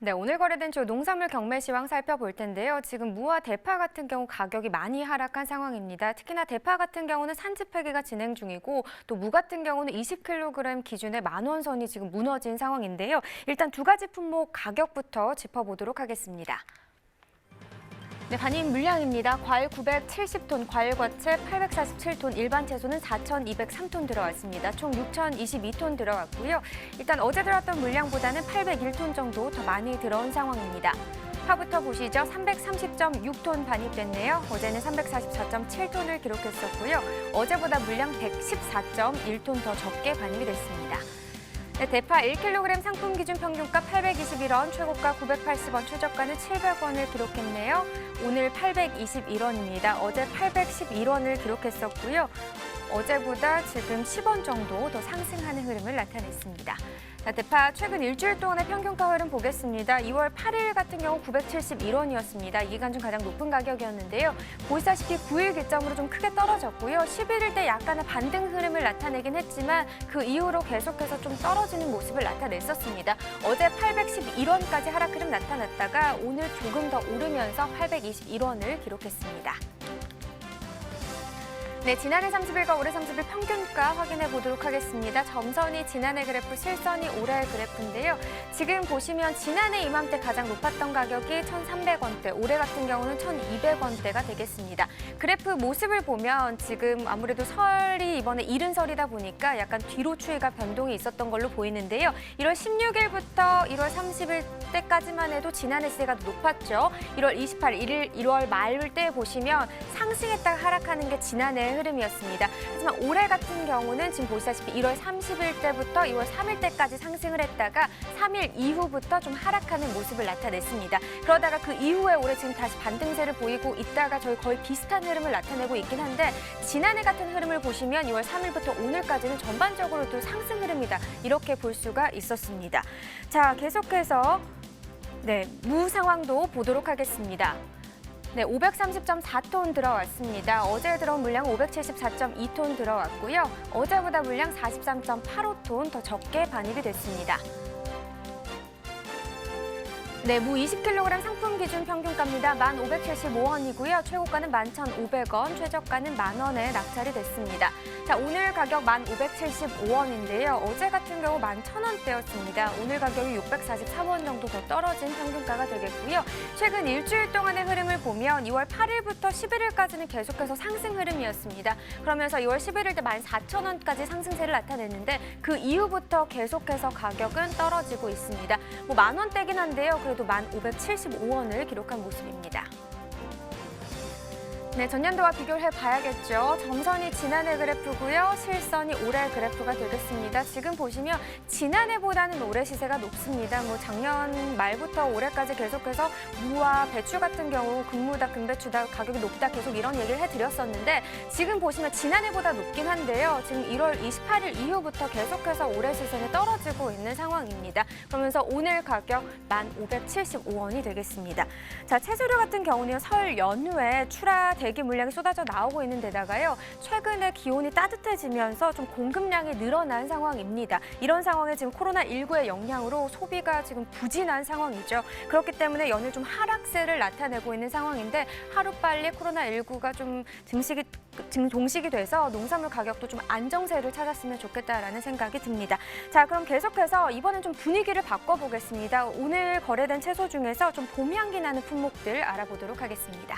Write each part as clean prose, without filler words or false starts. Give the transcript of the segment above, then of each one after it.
네, 오늘 거래된 주요 농산물 경매 시황 살펴볼 텐데요. 지금 무와 대파 같은 경우 가격이 많이 하락한 상황입니다. 특히나 대파 같은 경우는 산지 폐기가 진행 중이고 또 무 같은 경우는 20kg 기준의 10,000원 선이 지금 무너진 상황인데요. 일단 두 가지 품목 가격부터 짚어보도록 하겠습니다. 네, 반입 물량입니다. 과일 970톤, 과일 과채 847톤, 일반 채소는 4,203톤 들어왔습니다. 총 6,022톤 들어왔고요. 일단 어제 들어왔던 물량보다는 801톤 정도 더 많이 들어온 상황입니다. 파부터 보시죠. 330.6톤 반입됐네요. 어제는 344.7톤을 기록했었고요. 어제보다 물량 114.1톤 더 적게 반입이 됐습니다. 네, 대파 1kg 상품 기준 평균가 821원, 최고가 980원, 최저가는 700원을 기록했네요. 오늘 821원입니다. 어제 811원을 기록했었고요. 어제보다 지금 10원 정도 더 상승하는 흐름을 나타냈습니다. 자, 대파 최근 일주일 동안의 평균가 흐름 보겠습니다. 2월 8일 같은 경우 971원이었습니다. 이간 중 가장 높은 가격이었는데요. 보시다시피 9일 기점으로 좀 크게 떨어졌고요. 11일 때 약간의 반등 흐름을 나타내긴 했지만 그 이후로 계속해서 좀 떨어지는 모습을 나타냈었습니다. 어제 811원까지 하락 흐름 나타났다가 오늘 조금 더 오르면서 821원을 기록했습니다. 네, 지난해 30일과 올해 30일 평균가 확인해 보도록 하겠습니다. 점선이 지난해 그래프, 실선이 올해 그래프인데요. 지금 보시면 지난해 이맘때 가장 높았던 가격이 1,300원대, 올해 같은 경우는 1,200원대가 되겠습니다. 그래프 모습을 보면 지금 아무래도 설이 이번에 이른 설이다 보니까 약간 뒤로 추이가 변동이 있었던 걸로 보이는데요. 1월 16일부터 1월 30일 때까지만 해도 지난해 시세가 높았죠. 1월 28일, 1월 말 때 보시면 상승했다가 하락하는 게 지난해 흐름이었습니다. 하지만 올해 같은 경우는 지금 보시다시피 1월 30일 때부터 2월 3일 때까지 상승을 했다가 3일 이후부터 좀 하락하는 모습을 나타냈습니다. 그러다가 그 이후에 올해 지금 다시 반등세를 보이고 있다가 저희 거의 비슷한 흐름을 나타내고 있긴 한데 지난해 같은 흐름을 보시면 2월 3일부터 오늘까지는 전반적으로도 상승 흐름이다. 이렇게 볼 수가 있었습니다. 자, 계속해서 무 상황도 보도록 하겠습니다. 네, 530.4톤 들어왔습니다. 어제 들어온 물량 574.2톤 들어왔고요. 어제보다 물량 43.85톤 더 적게 반입이 됐습니다. 네, 무 20kg 상품 기준 평균가입니다. 1,575원이고요. 최고가는 11,500원, 최저가는 10,000원에 낙찰이 됐습니다. 자, 오늘 가격 1,575원인데요. 어제 같은 경우 11,000원대였습니다. 오늘 가격이 643원 정도 더 떨어진 평균가가 되겠고요. 최근 일주일 동안의 흐름을 보면 2월 8일부터 11일까지는 계속해서 상승 흐름이었습니다. 그러면서 2월 11일 때 14,000원까지 상승세를 나타냈는데 그 이후부터 계속해서 가격은 떨어지고 있습니다. 뭐 10,000원대긴 한데요. 그래도 1,575원을 기록한 모습입니다. 네, 전년도와 비교를 해봐야겠죠. 점선이 지난해 그래프고요. 실선이 올해 그래프가 되겠습니다. 지금 보시면 지난해보다는 올해 시세가 높습니다. 뭐 작년 말부터 올해까지 계속해서 무와 배추 같은 경우 금무다, 금배추다 가격이 높다 계속 이런 얘기를 해드렸었는데 지금 보시면 지난해보다 높긴 한데요. 지금 1월 28일 이후부터 계속해서 올해 시세는 떨어지고 있는 상황입니다. 그러면서 오늘 가격 1,575원이 되겠습니다. 자, 채소류 같은 경우는 설 연휴에 대기 물량이 쏟아져 나오고 있는 데다가요. 최근에 기온이 따뜻해지면서 좀 공급량이 늘어난 상황입니다. 이런 상황에 지금 코로나19의 영향으로 소비가 지금 부진한 상황이죠. 그렇기 때문에 연일 좀 하락세를 나타내고 있는 상황인데 하루빨리 코로나19가 좀 동식이 돼서 농산물 가격도 좀 안정세를 찾았으면 좋겠다라는 생각이 듭니다. 자, 그럼 계속해서 이번엔 좀 분위기를 바꿔보겠습니다. 오늘 거래된 채소 중에서 좀 봄 향기 나는 품목들 알아보도록 하겠습니다.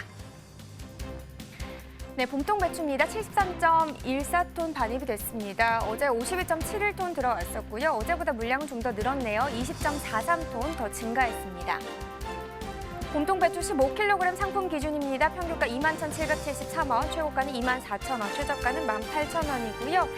네, 봄동 배추입니다. 73.14톤 반입이 됐습니다. 어제 52.71톤 들어왔었고요. 어제보다 물량은 좀 더 늘었네요. 20.43톤 더 증가했습니다. 봄동 배추 15kg 상품 기준입니다. 평균가 21,773원, 최고가는 24,000원, 최저가는 18,000원이고요.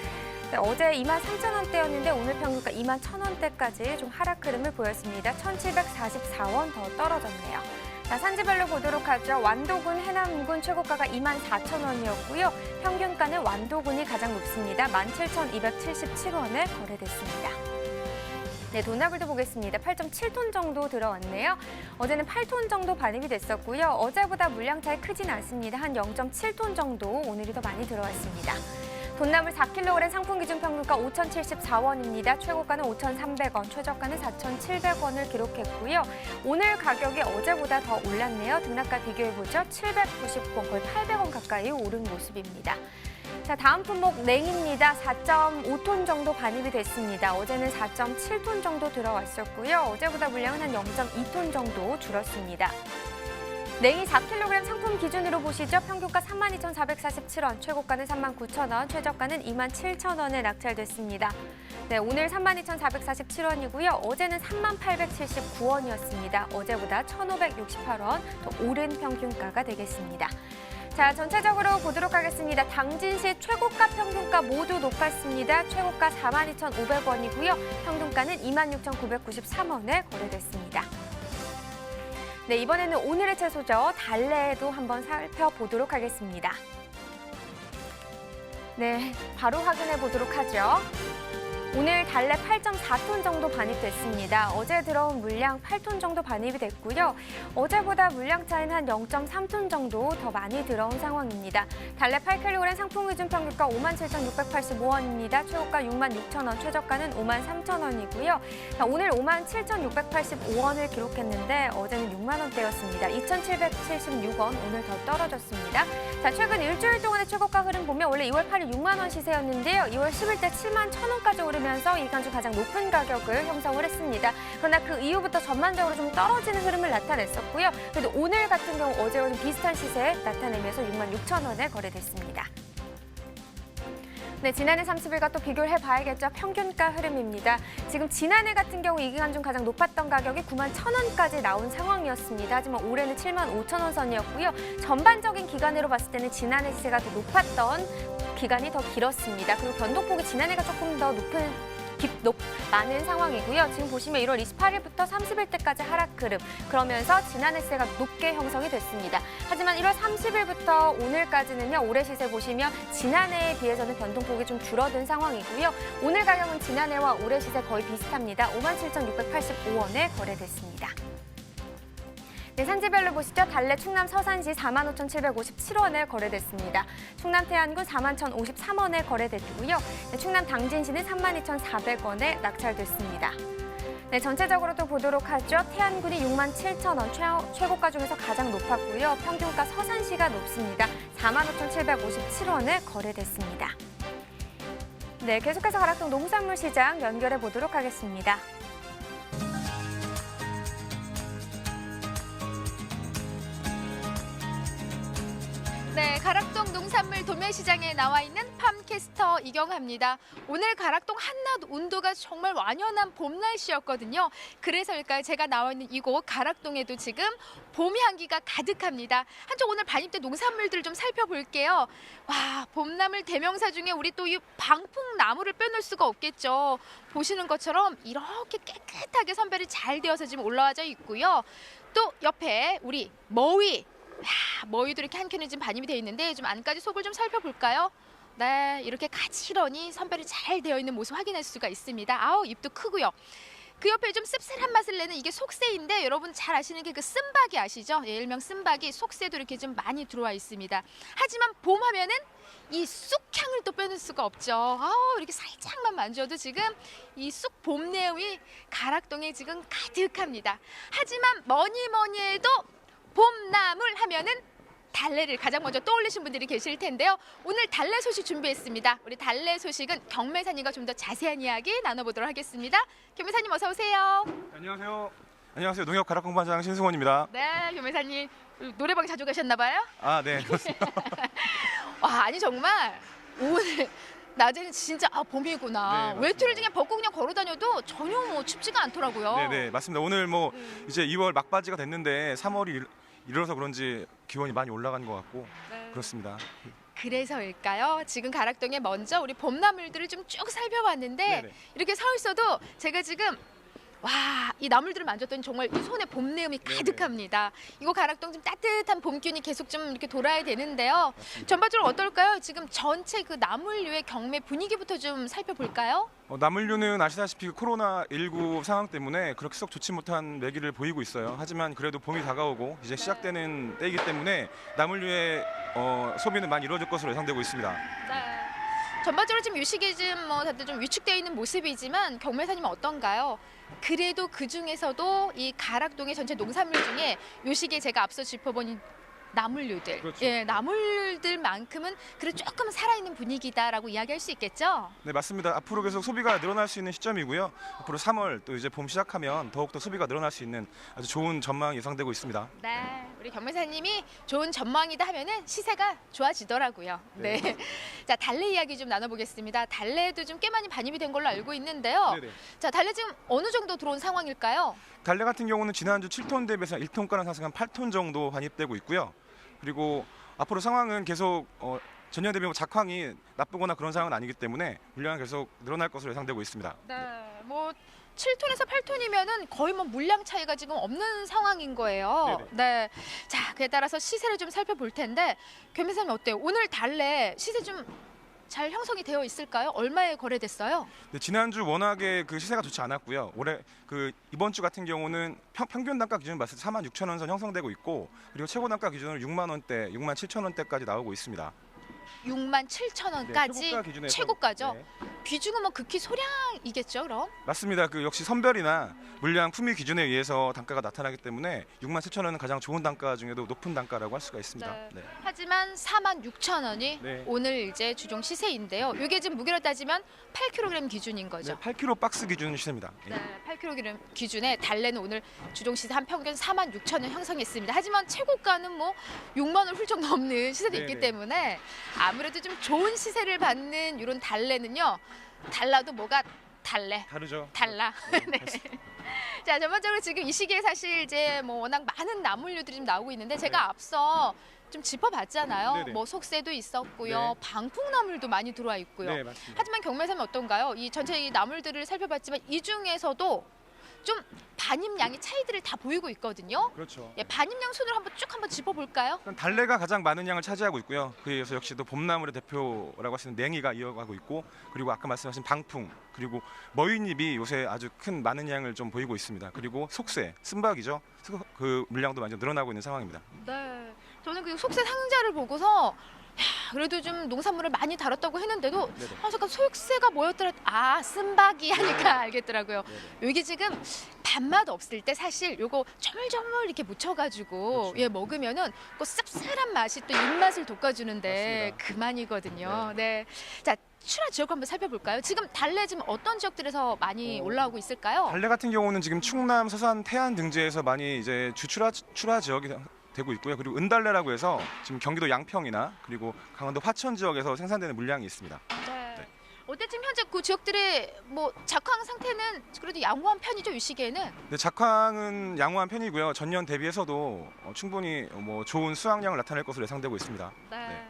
네, 어제 23,000원대였는데 오늘 평균가 21,000원대까지 좀 하락 흐름을 보였습니다. 1,744원 더 떨어졌네요. 자, 산지별로 보도록 하죠. 완도군, 해남군 최고가가 24,000원이었고요. 평균가는 완도군이 가장 높습니다. 17,277원에 거래됐습니다. 네, 도나물도 보겠습니다. 8.7톤 정도 들어왔네요. 어제는 8톤 정도 반입이 됐었고요. 어제보다 물량 차이 크진 않습니다. 한 0.7톤 정도 오늘이 더 많이 들어왔습니다. 봄나물 4kg 상품 기준 평균가 5,074원입니다. 최고가는 5,300원, 최저가는 4,700원을 기록했고요. 오늘 가격이 어제보다 더 올랐네요. 등락가 비교해보죠. 790원, 거의 800원 가까이 오른 모습입니다. 자, 다음 품목 냉입니다. 4.5톤 정도 반입이 됐습니다. 어제는 4.7톤 정도 들어왔었고요. 어제보다 물량은 한 0.2톤 정도 줄었습니다. 냉이 4kg 상품 기준으로 보시죠. 평균가 32,447원, 최고가는 39,000원, 최저가는 27,000원에 낙찰됐습니다. 네, 오늘 32,447원이고요. 어제는 38,879원이었습니다. 어제보다 1,568원 더 오른 평균가가 되겠습니다. 자, 전체적으로 보도록 하겠습니다. 당진시 최고가 평균가 모두 높았습니다. 최고가 42,500원이고요. 평균가는 26,993원에 거래됐습니다. 네, 이번에는 오늘의 채소죠. 달래도 한번 살펴보도록 하겠습니다. 네, 바로 확인해 보도록 하죠. 오늘 달래 8.4톤 정도 반입됐습니다. 어제 들어온 물량 8톤 정도 반입이 됐고요. 어제보다 물량 차이는 한 0.3톤 정도 더 많이 들어온 상황입니다. 달래 8kg 상품 기준 평균가 57,685원입니다. 최고가 66,000원, 최저가는 53,000원이고요. 오늘 57,685원을 기록했는데 어제는 6만 원대였습니다. 2,776원, 오늘 더 떨어졌습니다. 자, 최근 일주일 동안의 최고가 흐름 보면 원래 2월 8일 6만 원 시세였는데요. 2월 10일 때 7만 1,000원까지 오르면서 이간 중 가장 높은 가격을 형성을 했습니다. 그러나 그 이후부터 전반적으로 좀 떨어지는 흐름을 나타냈었고요. 그래도 오늘 같은 경우 어제와 좀 비슷한 시세 나타내면서 66,000원에 거래됐습니다. 네, 지난해 30일과 또 비교를 해봐야겠죠. 평균가 흐름입니다. 지금 지난해 같은 경우 이 기간 중 가장 높았던 가격이 9만 1,000원까지 나온 상황이었습니다. 하지만 올해는 7만 5,000원 선이었고요. 전반적인 기간으로 봤을 때는 지난해 시세가 더 높았던 기간이 더 길었습니다. 그리고 변동폭이 지난해가 조금 더 많은 상황이고요. 지금 보시면 1월 28일부터 30일 때까지 하락 흐름, 그러면서 지난해 시세가 높게 형성이 됐습니다. 하지만 1월 30일부터 오늘까지는요, 올해 시세 보시면 지난해에 비해서는 변동폭이 좀 줄어든 상황이고요. 오늘 가격은 지난해와 올해 시세 거의 비슷합니다. 57,685원에 거래됐습니다. 네, 산지별로 보시죠. 달래 충남 서산시 45,757원에 거래됐습니다. 충남 태안군 41,053원에 거래됐고요. 네, 충남 당진시는 32,400원에 낙찰됐습니다. 네, 전체적으로 또 보도록 하죠. 태안군이 67,000원, 최고가 중에서 가장 높았고요. 평균가 서산시가 높습니다. 45,757원에 거래됐습니다. 네, 계속해서 가락동 농산물 시장 연결해 보도록 하겠습니다. 네, 가락동 농산물 도매시장에 나와 있는 팜캐스터 이경아입니다. 오늘 가락동 한낮 온도가 정말 완연한 봄 날씨였거든요. 그래서일까요? 제가 나와 있는 이곳 가락동에도 지금 봄 향기가 가득합니다. 한쪽 오늘 반입된 농산물들을 좀 살펴볼게요. 와, 봄나물 대명사 중에 우리 또 이 방풍나무를 빼놓을 수가 없겠죠. 보시는 것처럼 이렇게 깨끗하게 선별이 잘 되어서 지금 올라와져 있고요. 또 옆에 우리 머위. 머위도 이렇게 한 켠에 지금 반입이 되어 있는데 좀 안까지 속을 좀 살펴볼까요? 네, 이렇게 가지런히 선별이 잘 되어 있는 모습 확인할 수가 있습니다. 아우, 입도 크고요. 그 옆에 좀 씁쓸한 맛을 내는 이게 속새인데 여러분 잘 아시는 게 그 쓴박이 아시죠? 예, 일명 쓴박이, 속새도 이렇게 좀 많이 들어와 있습니다. 하지만 봄 하면은 이 쑥향을 또 빼놓을 수가 없죠. 아우, 이렇게 살짝만 만져도 지금 이 쑥 봄내음이 가락동에 지금 가득합니다. 하지만 뭐니 해도 봄나물 하면은 달래를 가장 먼저 떠올리신 분들이 계실 텐데요. 오늘 달래 소식 준비했습니다. 우리 달래 소식은 경매사님과 좀 더 자세한 이야기 나눠보도록 하겠습니다. 경매사님 어서 오세요. 안녕하세요. 안녕하세요. 농협 가락공반장 신승원입니다. 네, 경매사님 노래방 자주 가셨나 봐요? 아, 네. 와, 아니 정말 오늘 낮에는 진짜 봄이구나. 네, 외투를 그냥 벗고 그냥 걸어 다녀도 전혀 뭐 춥지가 않더라고요. 네, 맞습니다. 오늘 이제 2월 막바지가 됐는데 3월이 이르러서 그런지 기온이 많이 올라간 것 같고 그렇습니다. 그래서일까요? 지금 가락동에 먼저 우리 봄나물들을 좀 쭉 살펴봤는데 네네. 이렇게 서 있어도 제가 지금 와, 이 나물들을 만졌더니 정말 이 손에 봄 내음이 가득합니다. 이거 가락동 좀 따뜻한 봄균이 계속 좀 이렇게 돌아야 되는데요. 전반적으로 어떨까요? 지금 전체 그 나물류의 경매 분위기부터 좀 살펴볼까요? 나물류는 아시다시피 코로나19 상황 때문에 그렇게 썩 좋지 못한 매기를 보이고 있어요. 하지만 그래도 봄이 다가오고 이제 시작되는 때이기 때문에 나물류의 소비는 많이 이루어질 것으로 예상되고 있습니다. 네. 전반적으로 지금 유식이 좀 뭐 다들 좀 위축되어 있는 모습이지만 경매사님은 어떤가요? 그래도 그 중에서도 이 가락동의 전체 농산물 중에 요식에 제가 앞서 짚어본 이 나물류들, 그렇죠. 예, 나물들만큼은 그래도 조금 살아있는 분위기다라고 이야기할 수 있겠죠? 네, 맞습니다. 앞으로 계속 소비가 늘어날 수 있는 시점이고요. 앞으로 3월 또 이제 봄 시작하면 더욱더 소비가 늘어날 수 있는 아주 좋은 전망이 예상되고 있습니다. 네, 우리 경매사님이 좋은 전망이다 하면은 시세가 좋아지더라고요. 네. 네. 자, 달래 이야기 좀 나눠보겠습니다. 달래도 좀 꽤 많이 반입이 된 걸로 알고 있는데요. 네네. 자, 달래 지금 어느 정도 들어온 상황일까요? 달래 같은 경우는 지난주 7톤 대비해서 1톤가량 상승한 8톤 정도 반입되고 있고요. 그리고 앞으로 상황은 계속 전년 대비 작황이 나쁘거나 그런 상황은 아니기 때문에 물량은 계속 늘어날 것으로 예상되고 있습니다. 네, 뭐 7톤에서 8톤이면은 거의 뭐 물량 차이가 지금 없는 상황인 거예요. 네네. 네. 자, 그에 따라서 시세를 좀 살펴볼 텐데 경매사님 어때요? 오늘 달래 시세 좀 잘 형성이 되어 있을까요? 얼마에 거래됐어요? 네, 지난주 워낙에 그 시세가 좋지 않았고요. 올해 그 이번 주 같은 경우는 평균 단가 기준으로 봤을 때 46,000원 선 형성되고 있고 그리고 최고 단가 기준으로 6만 원대, 6만 7천 원대까지 나오고 있습니다. 67,000원까지 최고가 기준에서. 최고가죠. 네. 비중은 뭐 극히 소량이겠죠, 그럼? 맞습니다. 그 역시 선별이나 물량 품위 기준에 의해서 단가가 나타나기 때문에 6만 7천 원은 가장 좋은 단가 중에도 높은 단가라고 할 수가 있습니다. 네. 네. 하지만 46,000원이 네. 오늘 이제 주종 시세인데요. 이게 지금 무게로 따지면 8kg 기준인 거죠. 네, 8kg 박스 기준 시세입니다. 예. 네, 8kg 기준에 달래는 오늘 주종 시세 한 평균 46,000원 형성했습니다. 하지만 최고가는 뭐 6만 원 훌쩍 넘는 시세도 있기 네네. 때문에 아무래도 좀 좋은 시세를 받는 이런 달래는요. 달라도 뭐가 달래. 다르죠. 달라. 네. 자, 전반적으로 지금 이 시기에 사실 이제 뭐 워낙 많은 나물류들이 좀 나오고 있는데 제가 네. 앞서 좀 짚어봤잖아요. 네네. 뭐 속새도 있었고요, 네. 방풍나물도 많이 들어와 있고요. 네, 맞습니다. 하지만 경매사는 어떤가요? 이 전체 이 나물들을 살펴봤지만 이 중에서도 좀 반입량의 차이들을 다 보이고 있거든요. 그렇죠. 예, 반입량 순으로 한번 짚어볼까요? 일단 달래가 가장 많은 양을 차지하고 있고요. 그에 이어서 역시 또 봄나물의 대표라고 하시는 냉이가 이어가고 있고 그리고 아까 말씀하신 방풍 그리고 머위잎이 요새 아주 큰 많은 양을 좀 보이고 있습니다. 그리고 속새, 쓴박이죠. 그 물량도 많이 늘어나고 있는 상황입니다. 네. 저는 그 속새 상자를 보고서 야, 그래도 좀 농산물을 많이 다뤘다고 했는데도 네네. 잠깐 속새가 뭐였더라? 아, 쓴박이 하니까 알겠더라고요. 네네. 여기 지금 밥맛 없을 때 사실 요거 조물조물 이렇게 묻혀가지고 그렇죠. 예 먹으면은 그 쌉쌀한 맛이 또 입맛을 돋궈주는데 맞습니다. 그만이거든요. 네. 자, 출하 지역 한번 살펴볼까요? 지금 달래 지금 어떤 지역들에서 많이 올라오고 있을까요? 달래 같은 경우는 지금 충남, 서산, 태안 등지에서 많이 이제 출하 지역이 되고 있고요. 그리고 은달래라고 해서 지금 경기도 양평이나 그리고 강원도 화천 지역에서 생산되는 물량이 있습니다. 네. 어때 지금 현재 그 지역들의 뭐 작황 상태는 그래도 양호한 편이죠, 이 시기에는? 네, 작황은 양호한 편이고요. 전년 대비해서도 충분히 뭐 좋은 수확량을 나타낼 것으로 예상되고 있습니다. 네.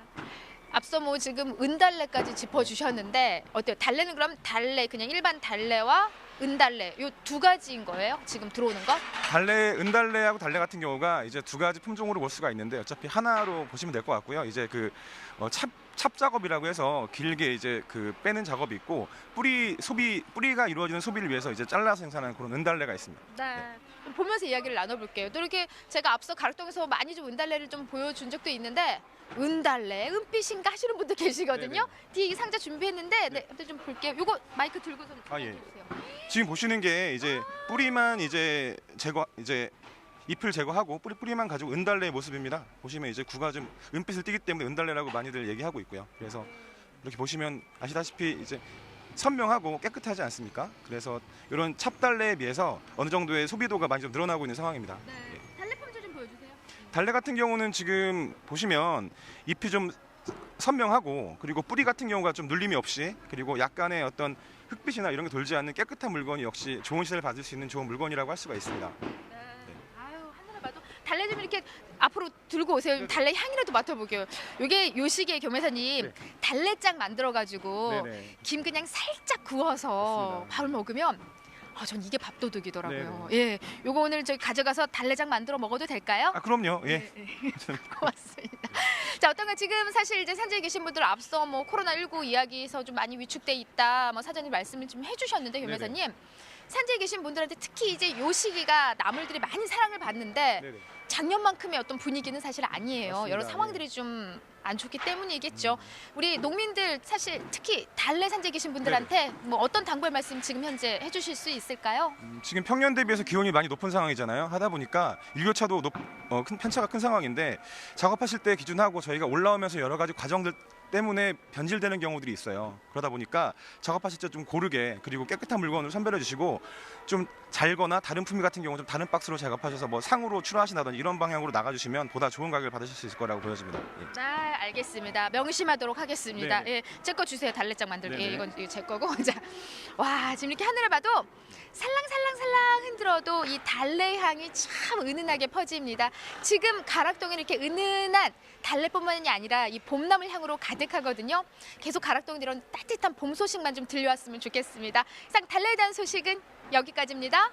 앞서 뭐 지금 은달래까지 짚어주셨는데 어때요? 달래는 그럼 달래 그냥 일반 달래와 은달래 요 두 가지인 거예요? 지금 들어오는 거? 달래, 은달래하고 달래 같은 경우가 이제 두 가지 품종으로 볼 수가 있는데 어차피 하나로 보시면 될 것 같고요. 이제 그 찹 작업이라고 해서 길게 이제 그 빼는 작업이 있고 뿌리가 이루어지는 소비를 위해서 이제 잘라서 생산하는 그런 은달래가 있습니다. 네. 그럼 보면서 이야기를 나눠볼게요. 또 이렇게 제가 앞서 가락동에서 많이 좀 은달래를 좀 보여준 적도 있는데 은달래, 은빛인가 하시는 분도 계시거든요. 뒤에 이 상자 준비했는데 네, 한번 좀 볼게요. 요거 마이크 들고서 좀 아, 예. 해주세요. 지금 보시는 게 이제 뿌리만 이제 잎을 제거하고 뿌리만 가지고 은달래의 모습입니다. 보시면 이제 구가 좀 은빛을 띠기 때문에 은달래라고 많이들 얘기하고 있고요. 그래서 이렇게 보시면 아시다시피 이제 선명하고 깨끗하지 않습니까? 그래서 이런 찹달래에 비해서 어느 정도의 소비도가 많이 좀 늘어나고 있는 상황입니다. 네. 달래 품질 좀 보여주세요. 달래 같은 경우는 지금 보시면 잎이 좀 선명하고 그리고 뿌리 같은 경우가 좀 눌림이 없이 그리고 약간의 어떤 흙빛이나 이런 게 돌지 않는 깨끗한 물건이 역시 좋은 시세를 받을 수 있는 좋은 물건이라고 할 수가 있습니다. 아유, 하늘을 봐도 달래 좀 이렇게 앞으로 들고 오세요. 달래 향이라도 맡아보게요. 이게 요 시기에 경매사님 네. 달래장 만들어가지고 네네. 김 그냥 살짝 구워서 맞습니다. 밥을 먹으면 전 이게 밥도둑이더라고요. 예, 요거 오늘 저기 가져가서 달래장 만들어 먹어도 될까요? 아 그럼요. 예. 네, 고맙습니다. 자, 어떤가 지금 사실 이제 산지에 계신 분들 앞서 뭐 코로나19 이야기에서 좀 많이 위축돼 있다, 뭐 사장님 말씀을 좀 해주셨는데 경매사님 산지에 계신 분들한테 특히 이제 요 시기가 나물들이 많이 사랑을 받는데 네네. 작년만큼의 어떤 분위기는 사실 아니에요. 맞습니다. 여러 상황들이 좀 안 좋기 때문이겠죠. 우리 농민들 사실 특히 달래 산지에 계신 분들한테 뭐 어떤 당부의 말씀 지금 현재 해주실 수 있을까요? 지금 평년 대비해서 기온이 많이 높은 상황이잖아요. 하다 보니까 일교차도 편차가 큰 상황인데 작업하실 때 기준하고 저희가 올라오면서 여러 가지 과정들 때문에 변질되는 경우들이 있어요. 그러다 보니까 작업하실 때 좀 고르게 그리고 깨끗한 물건으로 선별해 주시고 좀 잘거나 다른 품위 같은 경우 좀 다른 박스로 작업하셔서 뭐 상으로 출하하신다든지 이런 방향으로 나가주시면 보다 좋은 가격을 받으실 수 있을 거라고 보여집니다. 예. 아, 알겠습니다. 명심하도록 하겠습니다. 네. 예, 제 거 주세요. 달래장 만들기. 예, 네네. 이건 제 거고. 자, 와, 지금 이렇게 하늘을 봐도 살랑살랑살랑 흔들어도 이 달래 향이 참 은은하게 퍼집니다. 지금 가락동에 이렇게 은은한 달래뿐만이 아니라 이 봄나물 향으로 가득하거든요. 계속 가락동에 이런 따뜻한 봄 소식만 좀 들려왔으면 좋겠습니다. 이상 달래에 대한 소식은 여기까지입니다.